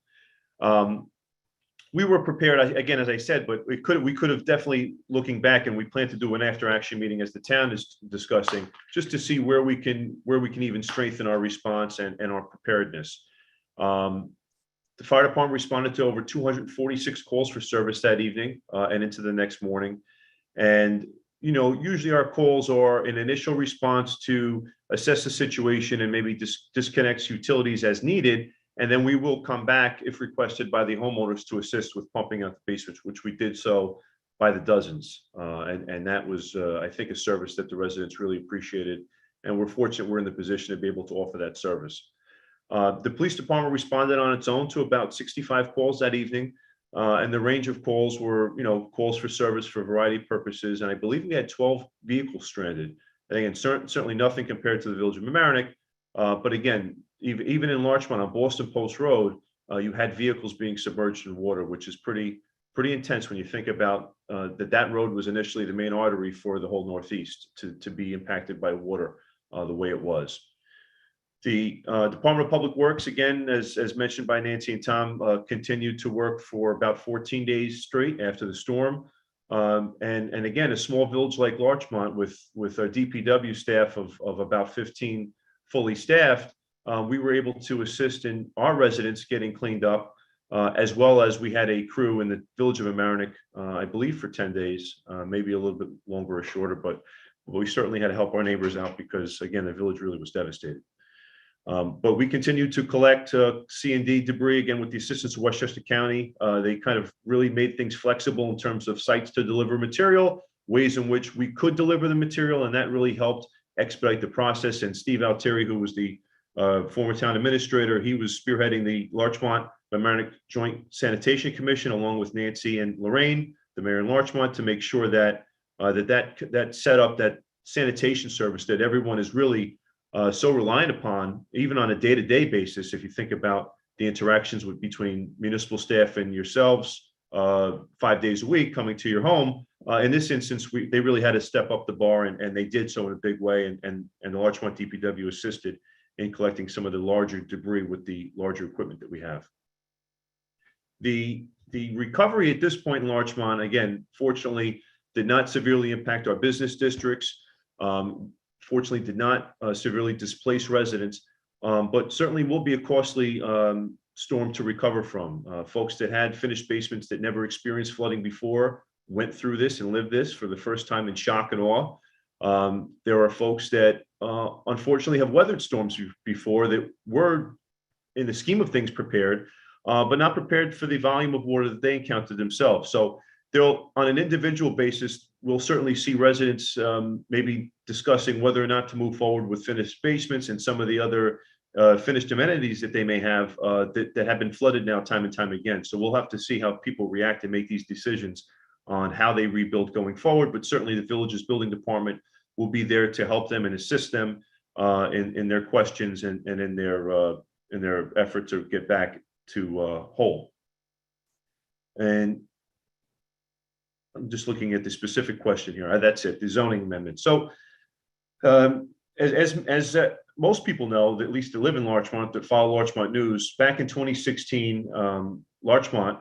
We were prepared, again, as I said, but we could have definitely, looking back, and we plan to do an after-action meeting as the town is discussing, just to see where we can even strengthen our response and our preparedness. The fire department responded to over 246 calls for service that evening and into the next morning. And usually our calls are an initial response to assess the situation and maybe disconnects utilities as needed. And then we will come back if requested by the homeowners to assist with pumping out the basements, which we did so by the dozens. And that was, I think, a service that the residents really appreciated. And we're fortunate we're in the position to be able to offer that service. The police department responded on its own to about 65 calls that evening. And the range of calls were, calls for service for a variety of purposes. And I believe we had 12 vehicles stranded. And again, certainly nothing compared to the Village of Mamaroneck. But again, even in Larchmont on Boston Post Road, you had vehicles being submerged in water, which is pretty intense when you think about that road was initially the main artery for the whole Northeast to be impacted by water the way it was. The Department of Public Works, again, as mentioned by Nancy and Tom, continued to work for about 14 days straight after the storm. And again, a small village like Larchmont with our DPW staff of about 15 fully staffed, we were able to assist in our residents getting cleaned up, as well as we had a crew in the Village of Mamaroneck, I believe for 10 days, maybe a little bit longer or shorter, but we certainly had to help our neighbors out because, again, the village really was devastated. But we continue to collect C&D debris, again, with the assistance of Westchester County. They kind of really made things flexible in terms of sites to deliver material, ways in which we could deliver the material, and that really helped expedite the process. And Steve Altieri, who was the former town administrator, he was spearheading the Larchmont Mamaroneck Joint Sanitation Commission, along with Nancy and Lorraine, the mayor in Larchmont, to make sure that that setup, that sanitation service that everyone is really so reliant upon, even on a day-to-day basis. If you think about the interactions between municipal staff and yourselves 5 days a week coming to your home, in this instance, they really had to step up the bar, and they did so in a big way. And the Larchmont DPW assisted in collecting some of the larger debris with the larger equipment that we have. The recovery at this point in Larchmont, again, fortunately, did not severely impact our business districts. Fortunately, did not severely displace residents, but certainly will be a costly storm to recover from. Folks that had finished basements that never experienced flooding before went through this and lived this for the first time in shock and awe. There are folks that unfortunately have weathered storms before that were, in the scheme of things, prepared, but not prepared for the volume of water that they encountered themselves. So they'll, on an individual basis, we'll certainly see residents maybe discussing whether or not to move forward with finished basements and some of the other finished amenities that they may have that have been flooded now time and time again. So we'll have to see how people react and make these decisions on how they rebuild going forward. But certainly the village's building department will be there to help them and assist them in their questions and in their effort to get back to whole. And I'm just looking at the specific question here. That's it, the zoning amendment. So as most people know, at least that live in Larchmont, that follow Larchmont news, back in 2016, Larchmont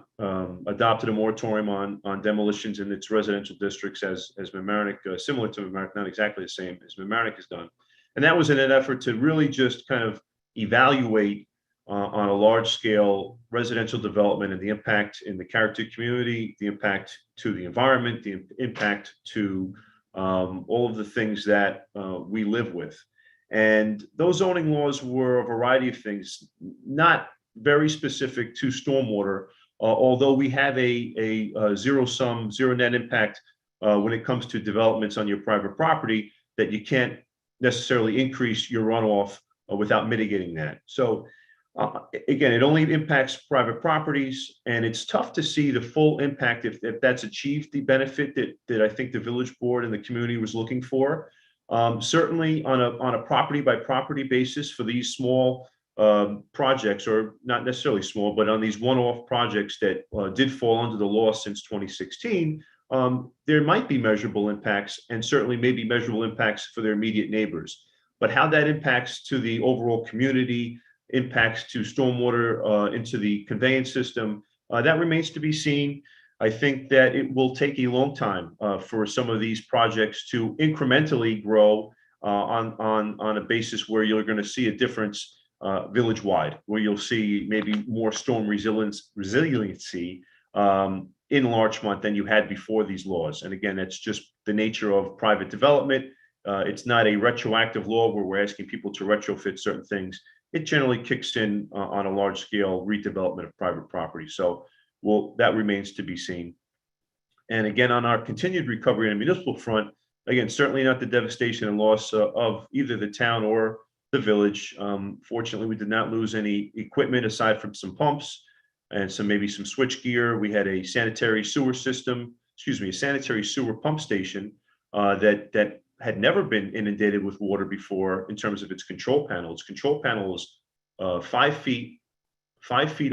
adopted a moratorium on demolitions in its residential districts as Mamaroneck, similar to Mamaroneck, not exactly the same as Mamaroneck has done. And that was in an effort to really just kind of evaluate on a large scale residential development and the impact in the character community, the impact to the environment, the impact to all of the things that we live with. And those zoning laws were a variety of things, not very specific to stormwater, although we have a zero-sum, zero-net impact when it comes to developments on your private property, that you can't necessarily increase your runoff without mitigating that. So again, it only impacts private properties, and it's tough to see the full impact if that's achieved the benefit that I think the village board and the community was looking for. Certainly on a property by property basis for these small projects, or not necessarily small, but on these one-off projects that did fall under the law since 2016, there might be measurable impacts, and certainly maybe measurable impacts for their immediate neighbors. But how that impacts to the overall community, impacts to stormwater into the conveyance system, that remains to be seen. I think that it will take a long time for some of these projects to incrementally grow on a basis where you're going to see a difference village-wide, where you'll see maybe more storm resiliency in Larchmont than you had before these laws. And again, that's just the nature of private development. It's not a retroactive law where we're asking people to retrofit certain things. It generally kicks in on a large scale redevelopment of private property. So that remains to be seen. And again, on our continued recovery on the municipal front, again, certainly not the devastation and loss of either the town or the village. Fortunately, we did not lose any equipment aside from some pumps and maybe some switch gear. We had a sanitary sewer pump station that had never been inundated with water before in terms of its control panel. Its control panel is 5 feet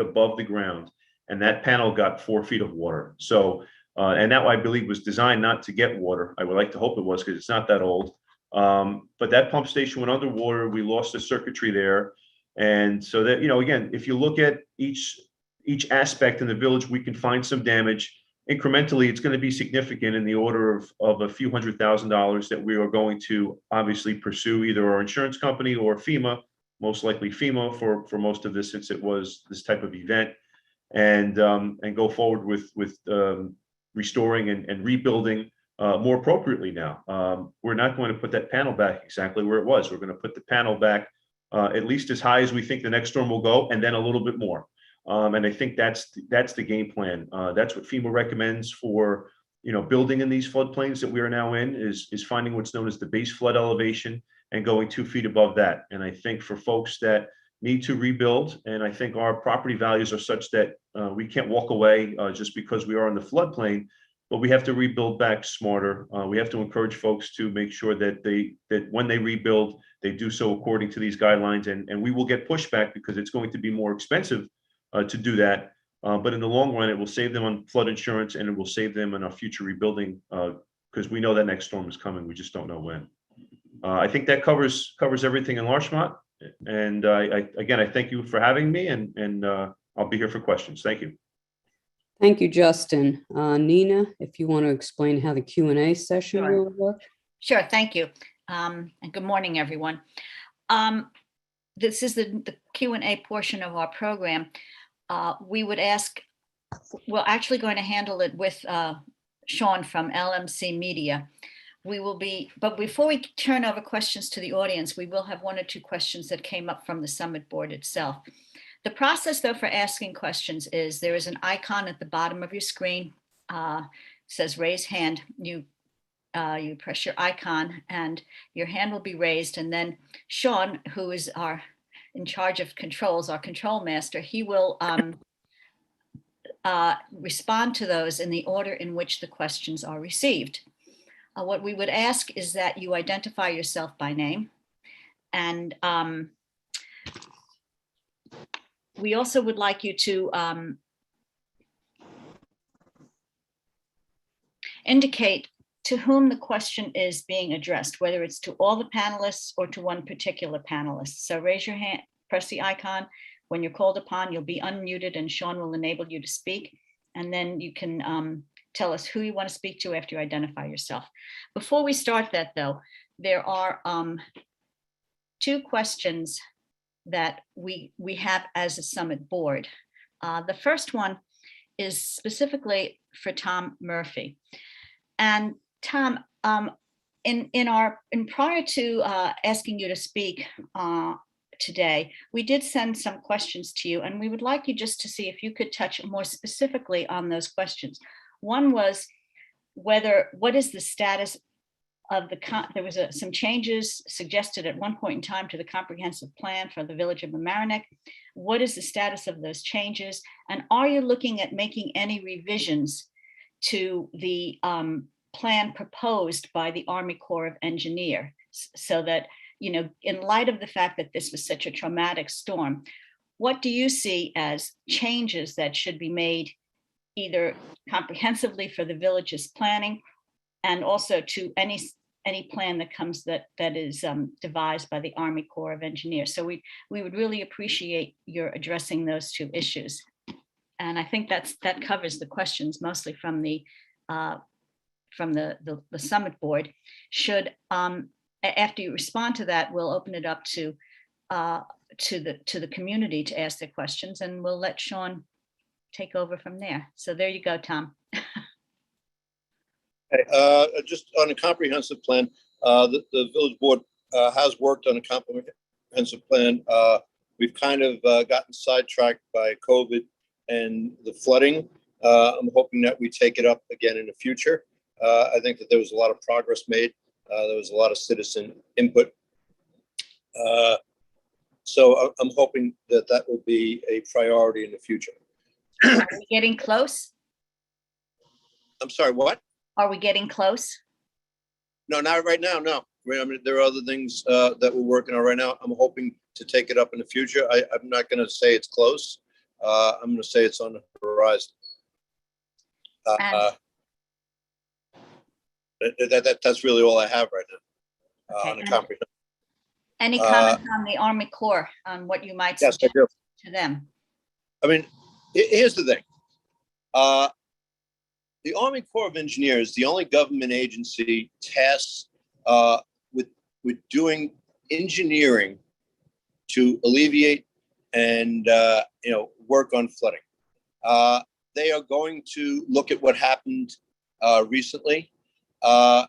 above the ground, and that panel got 4 feet of water. So, and that I believe was designed not to get water. I would like to hope it was, because it's not that old. But that pump station went underwater. We lost the circuitry there. And so that, again, if you look at each aspect in the village, we can find some damage. Incrementally, it's going to be significant in the order of a few $100,000 that we are going to obviously pursue either our insurance company or FEMA, most likely FEMA for most of this, since it was this type of event, and go forward with restoring and rebuilding more appropriately now. We're not going to put that panel back exactly where it was. We're going to put the panel back at least as high as we think the next storm will go, and then a little bit more. And I think that's the game plan. That's what FEMA recommends for, building in these floodplains that we are now in, is finding what's known as the base flood elevation and going 2 feet above that. And I think for folks that need to rebuild, and I think our property values are such that we can't walk away just because we are in the floodplain, but we have to rebuild back smarter. We have to encourage folks to make sure that when they rebuild, they do so according to these guidelines, and we will get pushback because it's going to be more expensive to do that. But in the long run, it will save them on flood insurance, and it will save them in our future rebuilding because we know that next storm is coming. We just don't know when. I think that covers everything in Larchmont. And I thank you for having me, and I'll be here for questions. Thank you. Thank you, Justin. Nina, if you want to explain how the Q&A session Sure. will work. Sure, thank you. And good morning, everyone. This is the Q&A portion of our program. We would ask, we're actually going to handle it with Sean from LMC Media. But before we turn over questions to the audience, we will have 1 or 2 questions that came up from the Summit Board itself. The process, though, for asking questions is there is an icon at the bottom of your screen, says raise hand. You press your icon and your hand will be raised. And then Sean, who is in charge of controls, our control master, he will respond to those in the order in which the questions are received. What we would ask is that you identify yourself by name. And we also would like you to indicate to whom the question is being addressed, whether it's to all the panelists or to one particular panelist. So raise your hand, press the icon. When you're called upon, you'll be unmuted and Sean will enable you to speak. And then you can tell us who you want to speak to after you identify yourself. Before we start that, though, there are 2 questions that we have as a Summit Board. The first one is specifically for Tom Murphy. And Tom, prior to asking you to speak today, we did send some questions to you, and we would like you just to see if you could touch more specifically on those questions. One was what is the status of there was some changes suggested at one point in time to the comprehensive plan for the Village of Marinette. What is the status of those changes? And are you looking at making any revisions to the plan proposed by the Army Corps of Engineers, so that, in light of the fact that this was such a traumatic storm, what do you see as changes that should be made either comprehensively for the village's planning and also to any plan that comes that is devised by the Army Corps of Engineers? So we would really appreciate your addressing those 2 issues. And I think that covers the questions mostly from the Summit Board. Should after you respond to that, we'll open it up to the community to ask their questions, and we'll let Sean take over from there. So there you go, Tom. Just on a comprehensive plan, the village board has worked on a comprehensive plan. We've kind of gotten sidetracked by COVID and the flooding. I'm hoping that we take it up again in the future. I think that there was a lot of progress made. There was a lot of citizen input. So I'm hoping that will be a priority in the future. Are we getting close? I'm sorry, what? Are we getting close? No, not right now, no. I mean, there are other things that we're working on right now. I'm hoping to take it up in the future. I'm not going to say it's close. I'm going to say it's on the horizon. That's really all I have right now. Okay. On the comprehensive. Any comments on the Army Corps, on what you might Yes, I suggest do. to them? I mean, here's the thing. The Army Corps of Engineers, the only government agency tasked with doing engineering to alleviate and work on flooding. They are going to look at what happened recently. So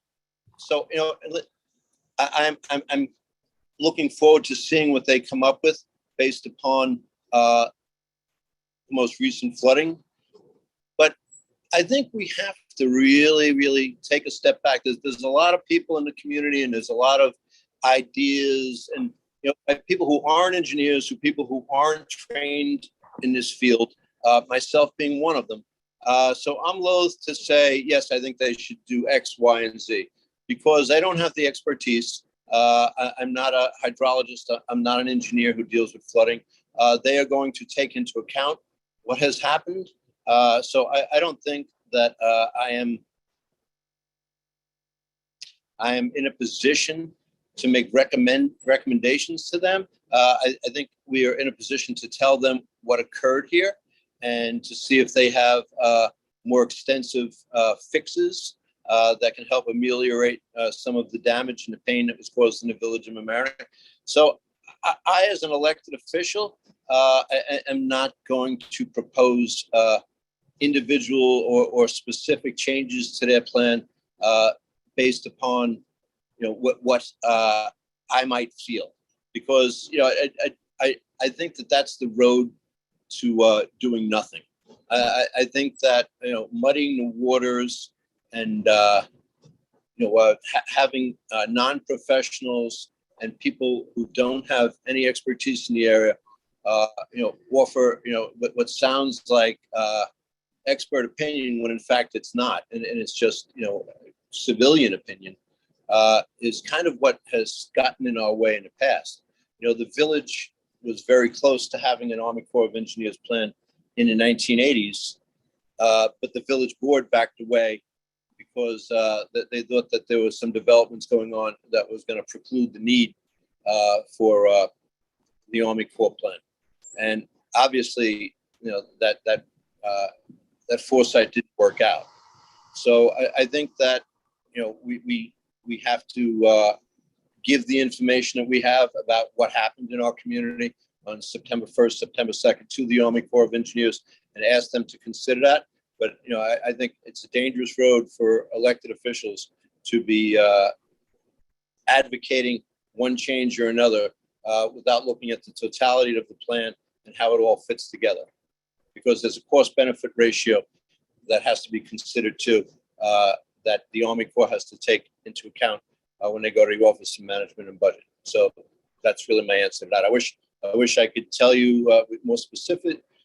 I'm looking forward to seeing what they come up with based upon the most recent flooding. But I think we have to really, really take a step back. There's a lot of people in the community, and there's a lot of ideas, and people who aren't engineers, people who aren't trained in this field, myself being one of them. So I'm loath to say, yes, I think they should do X, Y, and Z, because I don't have the expertise. I'm not a hydrologist. I'm not an engineer who deals with flooding. They are going to take into account what has happened. So I don't think that I am in a position to make recommendations to them. I think we are in a position to tell them what occurred here and to see if they have more extensive fixes that can help ameliorate some of the damage and the pain that was caused in the Village of Mamaroneck. So I, as an elected official, am not going to propose individual or specific changes to their plan based upon what I might feel, because I think that that's the road to doing nothing. I think that muddying the waters and having non-professionals and people who don't have any expertise in the area offer what sounds like expert opinion when in fact it's not, and it's just civilian opinion, is kind of what has gotten in our way in the past. The village was very close to having an Army Corps of Engineers plan in the 1980s, but the village board backed away because they thought that there was some developments going on that was going to preclude the need for the Army Corps plan. And obviously, that foresight didn't work out. So I think that we have to give the information that we have about what happened in our community on September 1st, September 2nd to the Army Corps of Engineers and ask them to consider that. But I think it's a dangerous road for elected officials to be advocating one change or another without looking at the totality of the plan and how it all fits together. Because there's a cost-benefit ratio that has to be considered too, that the Army Corps has to take into account when they go to the Office of Management and Budget. So that's really my answer to that. I wish I could tell you with more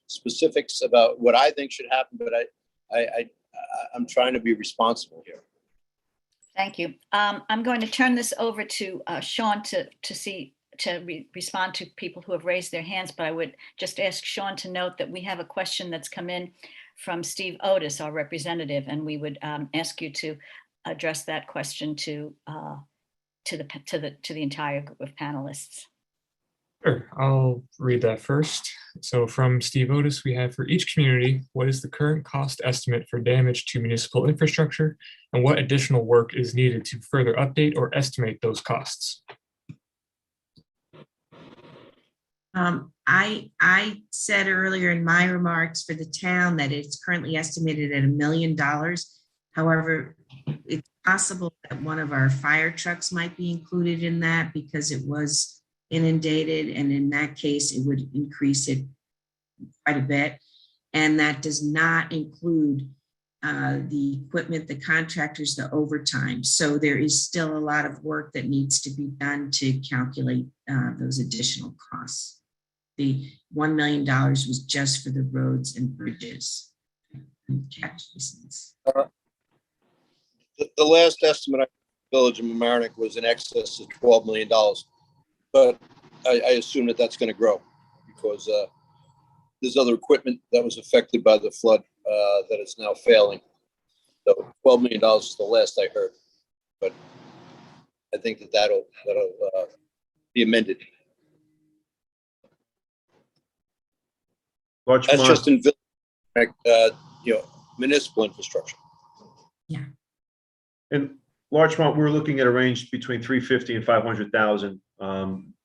specifics about what I think should happen, but I'm trying to be responsible here. Thank you. I'm going to turn this over to Sean to respond to people who have raised their hands, but I would just ask Sean to note that we have a question that's come in from Steve Otis, our representative, and we would ask you to address that question to the entire group of panelists. Sure, I'll read that first. So from Steve Otis, we have, for each community, what is the current cost estimate for damage to municipal infrastructure, and what additional work is needed to further update or estimate those costs? I said earlier in my remarks for the town that it's currently estimated at $1 million. However, it's possible that one of our fire trucks might be included in that because it was inundated, and in that case, it would increase it quite a bit. And that does not include the equipment, the contractors, the overtime. So there is still a lot of work that needs to be done to calculate those additional costs. The $1 million was just for the roads and bridges and catch basins. The last estimate of the Village of Mamaroneck was in excess of $12 million. But I assume that that's going to grow because there's other equipment that was affected by the flood that is now failing. So $12 million is the last I heard, but I think that'll be amended. Larchmont, That's just in municipal infrastructure. Yeah. in Larchmont, we're looking at a range between 350 and 500,000.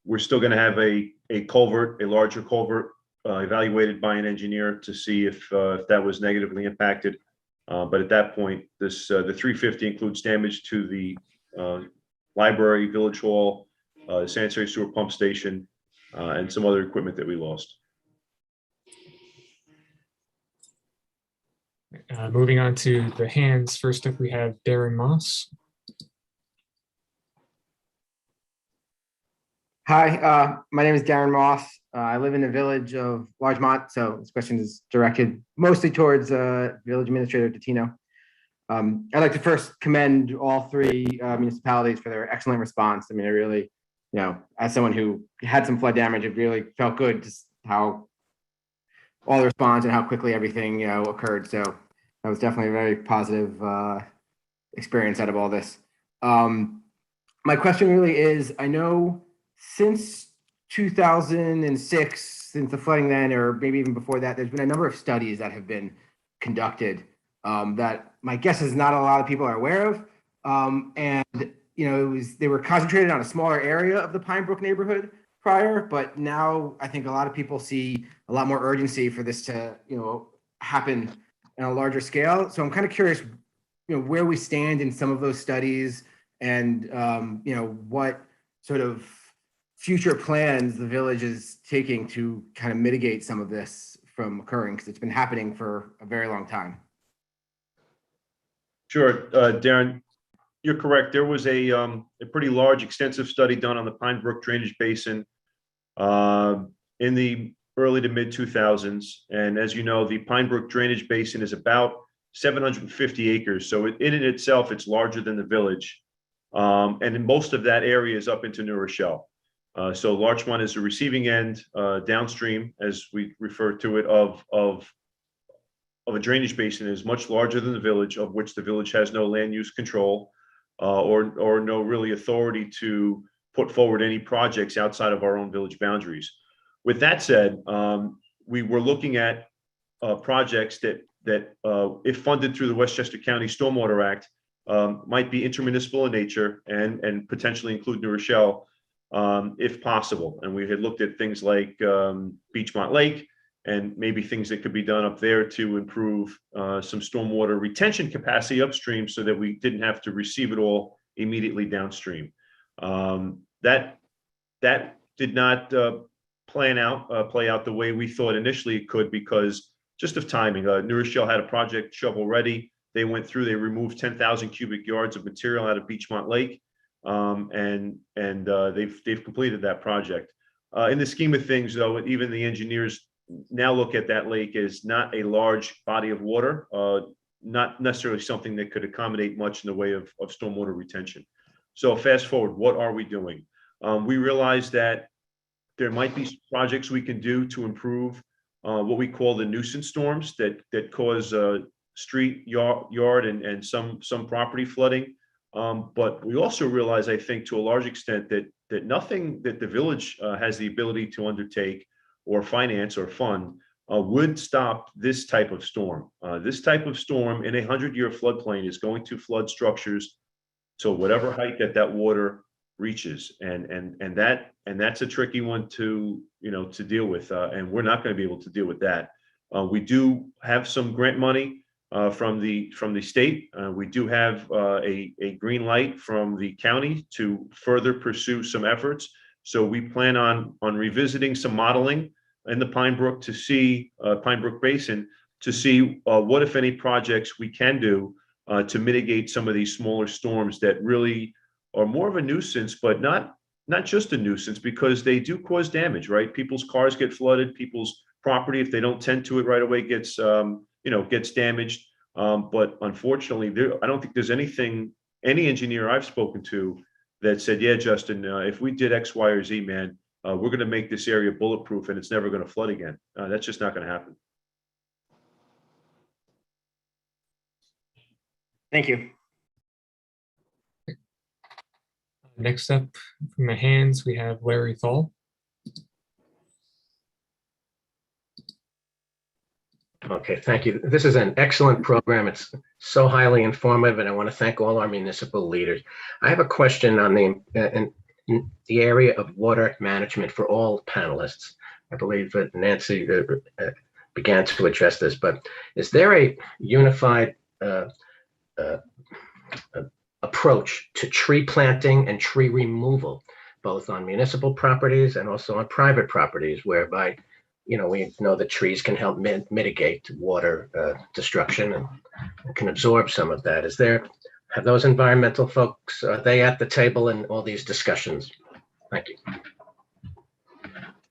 We're still going to have a culvert, a larger culvert, evaluated by an engineer to see if that was negatively impacted. But at that point, the 350 includes damage to the library, village hall, the sanitary sewer pump station, and some other equipment that we lost. Moving on to the hands. First up, we have Darren Ross. Hi, my name is Darren Ross. I live in the village of Larchmont, so this question is directed mostly towards Village Administrator Dattino. I'd like to first commend all three municipalities for their excellent response. I mean, I really, as someone who had some flood damage, it really felt good just how all the response and how quickly everything, occurred. So that was definitely a very positive experience out of all this. My question really is, I know since 2006, since the flooding then, or maybe even before that, there's been a number of studies that have been conducted that my guess is not a lot of people are aware of. And they were concentrated on a smaller area of the Pine Brook neighborhood prior, but now I think a lot of people see a lot more urgency for this to, happen on a larger scale. So I'm kind of curious, where we stand in some of those studies and, what sort of future plans the village is taking to kind of mitigate some of this from occurring, because it's been happening for a very long time. Sure, Darren, you're correct. There was a pretty large, extensive study done on the Pine Brook drainage basin in the early to mid 2000s. And as you know, the Pine Brook drainage basin is about 750 acres. So in itself, it's larger than the village. And in most of that area is up into New Rochelle. So Larchmont is the receiving end downstream, as we refer to it, of a drainage basin is much larger than the village, of which the village has no land use control or no really authority to put forward any projects outside of our own village boundaries. With that said, we were looking at projects that if funded through the Westchester County Stormwater Act, might be intermunicipal in nature and potentially include New Rochelle, if possible. And we had looked at things like Beachmont Lake and maybe things that could be done up there to improve some stormwater retention capacity upstream so that we didn't have to receive it all immediately downstream. That did not play out the way we thought initially it could, because just of timing. New Rochelle had a project shovel ready. They went through, they removed 10,000 cubic yards of material out of Beachmont Lake. And they've completed that project. In the scheme of things, though, even the engineers now look at that lake as not a large body of water, not necessarily something that could accommodate much in the way of stormwater retention. So fast forward, what are we doing? We realized that there might be projects we can do to improve what we call the nuisance storms that cause street, yard, and some property flooding. But we also realize, I think, to a large extent, that nothing that the village has the ability to undertake or finance or fund would stop this type of storm. This type of storm in a 100-year floodplain is going to flood structures to whatever height that water reaches, and that's a tricky one to deal with, and we're not going to be able to deal with that. We do have some grant money from the state. We do have a green light from the county to further pursue some efforts. So we plan on revisiting some modeling in the Pine Brook to see Pine Brook Basin to see what, if any, projects we can do to mitigate some of these smaller storms that really are more of a nuisance, but not just a nuisance, because they do cause damage, right? People's cars get flooded, people's property, if they don't tend to it right away, gets damaged. But unfortunately, I don't think there's any engineer I've spoken to that said, yeah, Justin, if we did X, Y, or Z, man, we're going to make this area bulletproof and it's never going to flood again. That's just not going to happen. Thank you. Next up from the hands, we have Larry Thal. Okay, thank you. This is an excellent program. It's so highly informative, and I want to thank all our municipal leaders. I have a question on the area of water management for all panelists. I believe that Nancy began to address this, but is there a unified approach to tree planting and tree removal, both on municipal properties and also on private properties, whereby, we know that trees can help mitigate water destruction and can absorb some of that. Have those environmental folks, are they at the table in all these discussions? Thank you.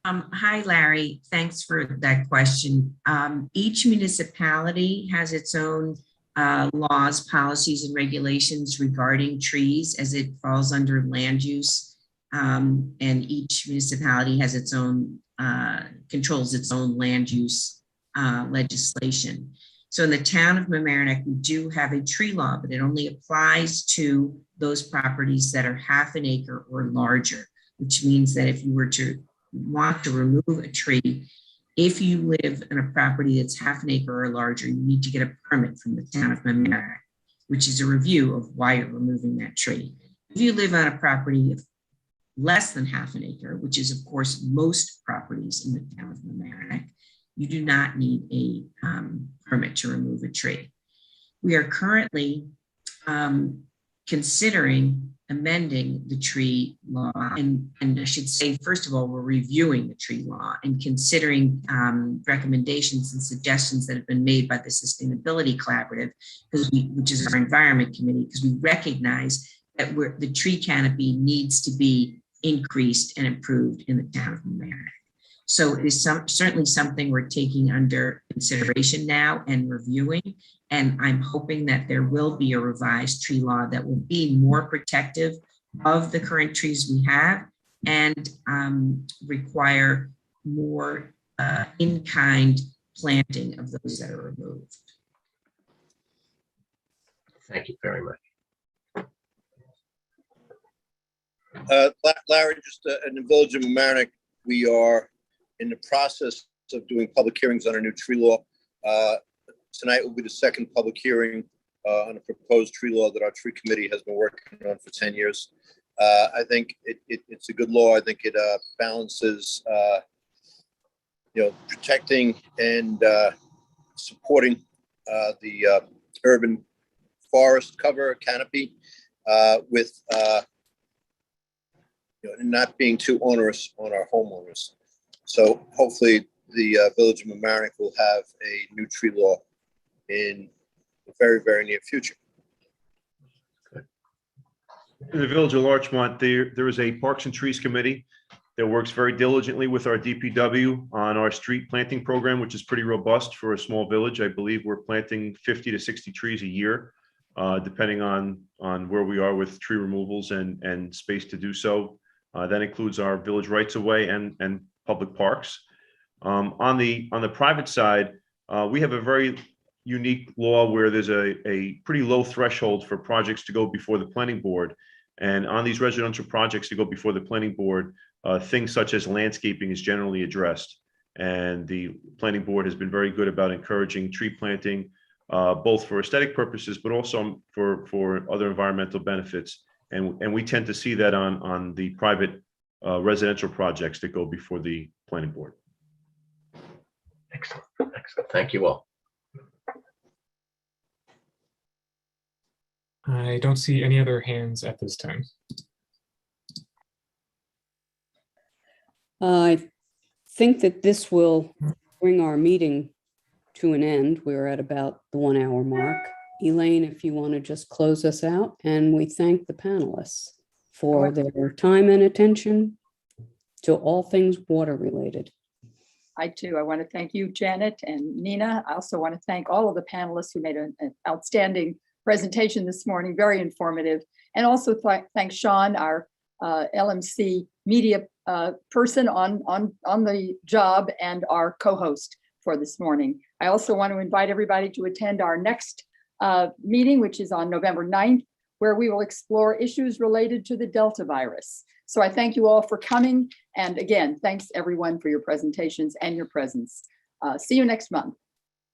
Hi, Larry. Thanks for that question. Each municipality has its own laws, policies, and regulations regarding trees as it falls under land use. And each municipality has its own, controls its own land use legislation. So in the town of Mamaroneck, we do have a tree law, but it only applies to those properties that are half an acre or larger, which means that if you were to want to remove a tree, if you live in a property that's half an acre or larger, you need to get a permit from the town of Mamaroneck, which is a review of why you're removing that tree. If you live on a property of less than half an acre, which is of course most properties in the town of Mamaroneck, you do not need a permit to remove a tree. We are currently considering amending the tree law, and I should say, first of all, we're reviewing the tree law and considering recommendations and suggestions that have been made by the Sustainability Collaborative, which is our environment committee, because we recognize that the tree canopy needs to be increased and improved in the town of Mamaroneck. So it is certainly something we're taking under consideration now and reviewing. And I'm hoping that there will be a revised tree law that will be more protective of the current trees we have and require more in-kind planting of those that are removed. Thank you very much. Larry, just in the Village of Mamaroneck, we are in the process of doing public hearings on a new tree law. Tonight will be the second public hearing on a proposed tree law that our tree committee has been working on for 10 years. I think it's a good law. I think it balances, protecting and supporting the urban forest cover canopy with not being too onerous on our homeowners. So hopefully the Village of Mamaroneck will have a new tree law in the very, very near future. In the Village of Larchmont, there is a Parks and Trees Committee that works very diligently with our DPW on our street planting program, which is pretty robust for a small village. I believe we're planting 50 to 60 trees a year, depending on where we are with tree removals and space to do so. That includes our village rights of way and public parks. On the private side, we have a very unique law where there's a pretty low threshold for projects to go before the planning board. And on these residential projects to go before the planning board, things such as landscaping is generally addressed. And the planning board has been very good about encouraging tree planting, both for aesthetic purposes, but also for other environmental benefits. And we tend to see that on the private residential projects that go before the planning board. Excellent. Excellent. Thank you all. I don't see any other hands at this time. I think that this will bring our meeting to an end. We're at about the 1 hour mark. Elaine, if you want to just close us out, and we thank the panelists for their time and attention to all things water related. I want to thank you, Janet and Nina. I also want to thank all of the panelists who made an outstanding presentation this morning, very informative. And also thank Sean, our LMC media person on the job and our co-host for this morning. I also want to invite everybody to attend our next meeting, which is on November 9th, where we will explore issues related to the Delta virus. So I thank you all for coming. And again, thanks everyone for your presentations and your presence. See you next month.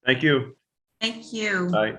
Thank you. Thank you. Bye.